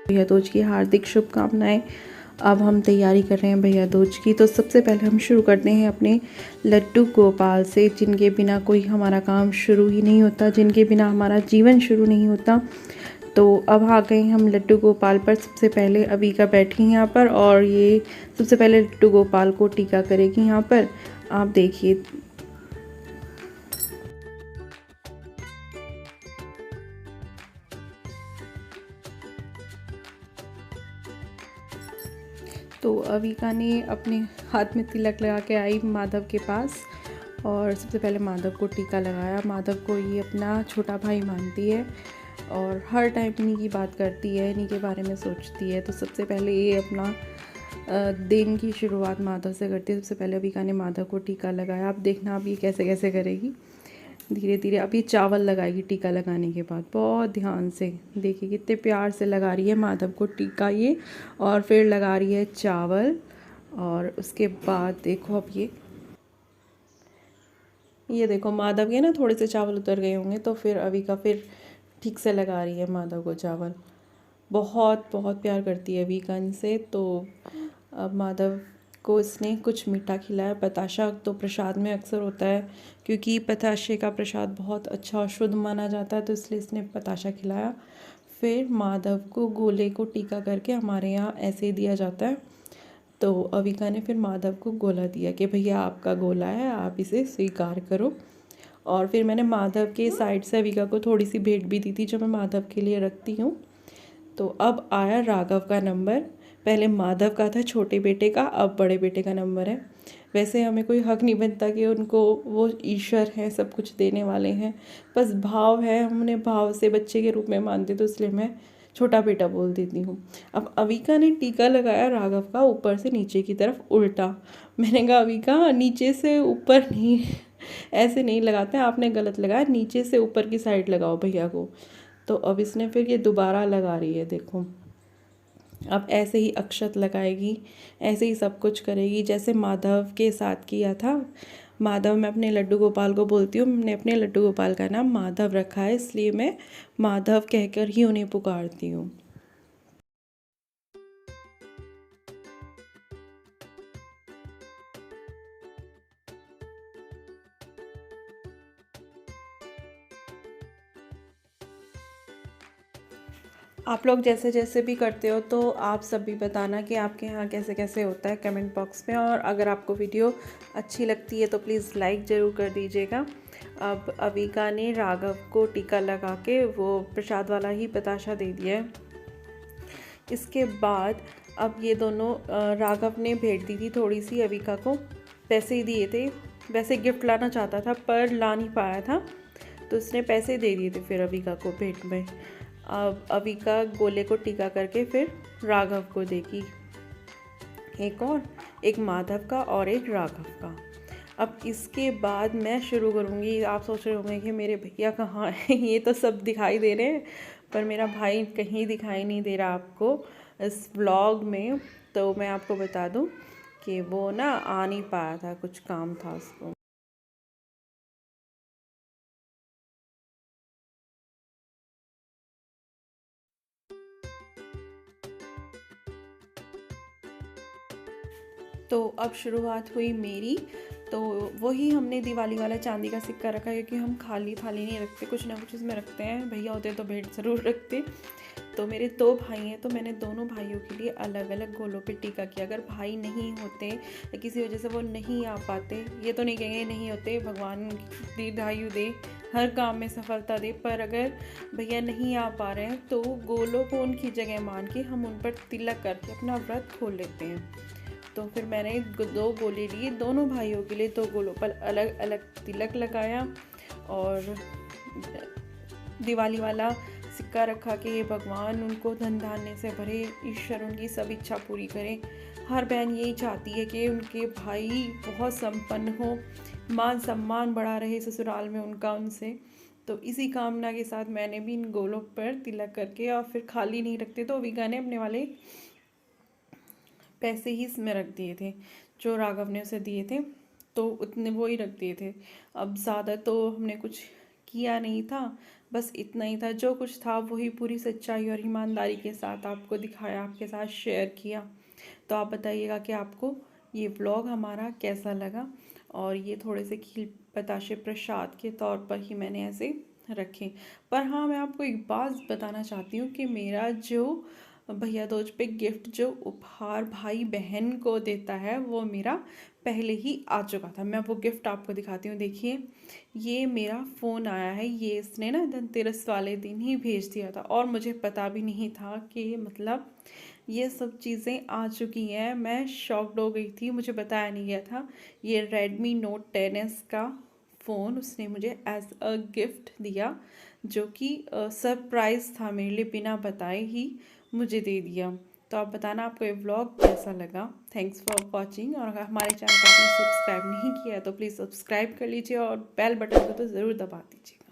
भैया दूज की हार्दिक शुभकामनाएं। अब हम तैयारी कर रहे हैं भैया दूज की। तो सबसे पहले हम शुरू करते हैं अपने लड्डू गोपाल से, जिनके बिना कोई हमारा काम शुरू ही नहीं होता, जिनके बिना हमारा जीवन शुरू नहीं होता। तो अब आ गए हम लड्डू गोपाल पर। सबसे पहले अविका बैठी हैं यहाँ पर और ये सबसे पहले लड्डू गोपाल को टीका करेगी यहाँ पर। आप देखिए, तो अविका ने अपने हाथ में तिलक लगा के आई माधव के पास और सबसे पहले माधव को टीका लगाया। माधव को ये अपना छोटा भाई मानती है और हर टाइम इन्हीं की बात करती है, इन्हीं के बारे में सोचती है। तो सबसे पहले ये अपना दिन की शुरुआत माधव से करती है। सबसे पहले अविका ने माधव को टीका लगाया। आप देखना अब ये कैसे कैसे करेगी, धीरे धीरे। अब ये चावल लगाएगी टीका लगाने के बाद, बहुत ध्यान से। देखिए कितने प्यार से लगा रही है माधव को टीका ये, और फिर लगा रही है चावल। और उसके बाद देखो अब ये देखो माधव के ना थोड़े से चावल उतर गए होंगे, तो फिर अविका फिर ठीक से लगा रही है माधव को चावल। बहुत बहुत प्यार करती है अविका इनसे। तो अब माधव को इसने कुछ मीठा खिलाया। बताशा तो प्रसाद में अक्सर होता है, क्योंकि बताशे का प्रसाद बहुत अच्छा और शुद्ध माना जाता है, तो इसलिए इसने बताशा खिलाया। फिर माधव को गोले को टीका करके हमारे यहाँ ऐसे ही दिया जाता है। तो अविका ने फिर माधव को गोला दिया कि भैया आपका गोला है, आप इसे स्वीकार करो। और फिर मैंने माधव के साइड से अविका को थोड़ी सी भेंट भी दी थी, जो मैं माधव के लिए रखती हूँ। तो अब आया राघव का नंबर। पहले माधव का था छोटे बेटे का, अब बड़े बेटे का नंबर है। वैसे हमें कोई हक नहीं बनता कि उनको, वो ईश्वर हैं, सब कुछ देने वाले हैं, बस भाव है, हम उन्हें भाव से बच्चे के रूप में मानते, तो इसलिए मैं छोटा बेटा बोल देती हूँ। अब अविका ने टीका लगाया राघव का ऊपर से नीचे की तरफ उल्टा। मैंने कहा अविका नीचे से ऊपर नहीं, ऐसे नहीं लगाते, आपने गलत लगाया, नीचे से ऊपर की साइड लगाओ भैया को। तो अब इसने फिर ये दोबारा लगा रही है, देखो। अब ऐसे ही अक्षत लगाएगी, ऐसे ही सब कुछ करेगी जैसे माधव के साथ किया था। माधव, मैं अपने लड्डू गोपाल को बोलती हूँ, मैंने अपने लड्डू गोपाल का नाम माधव रखा है, इसलिए मैं माधव कहकर ही उन्हें पुकारती हूँ। आप लोग जैसे जैसे भी करते हो, तो आप सब भी बताना कि आपके यहाँ कैसे कैसे होता है कमेंट बॉक्स में। और अगर आपको वीडियो अच्छी लगती है तो प्लीज़ लाइक ज़रूर कर दीजिएगा। अब अविका ने राघव को टीका लगा के वो प्रसाद वाला ही बताशा दे दिया है। इसके बाद अब ये दोनों, राघव ने भेंट दी थी थोड़ी सी अविका को, पैसे ही दिए थे। वैसे गिफ्ट लाना चाहता था पर ला नहीं पाया था, तो उसने पैसे दे दिए थे फिर अविका को भेंट में। अब अविका गोले को टीका करके फिर राघव को देगी, एक माधव का और एक राघव का। अब इसके बाद मैं शुरू करूँगी। आप सोच रहे होंगे कि मेरे भैया कहाँ हैं, ये तो सब दिखाई दे रहे हैं, पर मेरा भाई कहीं दिखाई नहीं दे रहा आपको इस व्लॉग में। तो मैं आपको बता दूं कि वो ना आ नहीं पाया था, कुछ काम था उसको। तो अब शुरुआत हुई मेरी। तो वही हमने दिवाली वाला चांदी का सिक्का रखा, क्योंकि हम खाली थाली नहीं रखते, कुछ ना कुछ इसमें रखते हैं। भैया होते तो भेंट ज़रूर रखते। तो मेरे दो भाई हैं, तो मैंने दोनों भाइयों के लिए अलग अलग गोलों पे टीका किया। अगर भाई नहीं होते या किसी वजह से वो नहीं आ पाते, ये तो नहीं कहेंगे नहीं होते, भगवान दीर्घायु दे, हर काम में सफलता दे, पर अगर भैया नहीं आ पा रहे हैं तो गोलों को उनकी जगह मान के हम उन पर तिलक करके अपना व्रत खोल लेते हैं। तो फिर मैंने दो गोले लिए, दोनों भाइयों के लिए दो गोलों पर अलग अलग तिलक लगाया और दिवाली वाला सिक्का रखा कि ये भगवान उनको धन धान्य से भरे, ईश्वर उनकी सब इच्छा पूरी करे। हर बहन यही चाहती है कि उनके भाई बहुत संपन्न हो, मान सम्मान बढ़ा रहे ससुराल में उनका उनसे। तो इसी कामना के साथ मैंने भी इन गोलों पर तिलक करके, और फिर खाली नहीं रखते तो अविका ने अपने वाले पैसे ही इसमें रख दिए थे, जो राघव ने उसे दिए थे, तो उतने वो ही रख दिए थे। अब ज़्यादा तो हमने कुछ किया नहीं था, बस इतना ही था। जो कुछ था वही पूरी सच्चाई और ईमानदारी के साथ आपको दिखाया, आपके साथ शेयर किया। तो आप बताइएगा कि आपको ये व्लॉग हमारा कैसा लगा। और ये थोड़े से खीर बताशे प्रसाद के तौर पर ही मैंने ऐसे रखे। पर हाँ, मैं आपको एक बात बताना चाहती हूँ कि मेरा जो भैया दूज पे गिफ्ट जो उपहार भाई बहन को देता है वो मेरा पहले ही आ चुका था। मैं वो गिफ्ट आपको दिखाती हूँ। देखिए, ये मेरा फ़ोन आया है, ये इसने ना धनतेरस वाले दिन ही भेज दिया था और मुझे पता भी नहीं था कि मतलब ये सब चीज़ें आ चुकी हैं। मैं शॉक्ड हो गई थी, मुझे बताया नहीं गया था। ये रेडमी नोट 10S का फ़ोन उसने मुझे एज अ गिफ्ट दिया, जो कि सरप्राइज़ था मेरे लिए, बिना बताए ही मुझे दे दिया। तो आप बताना आपको ये व्लॉग कैसा लगा। Thanks for watching. और अगर हमारे चैनल को आपने सब्सक्राइब नहीं किया है तो प्लीज़ सब्सक्राइब कर लीजिए और बेल बटन को तो ज़रूर दबा दीजिए।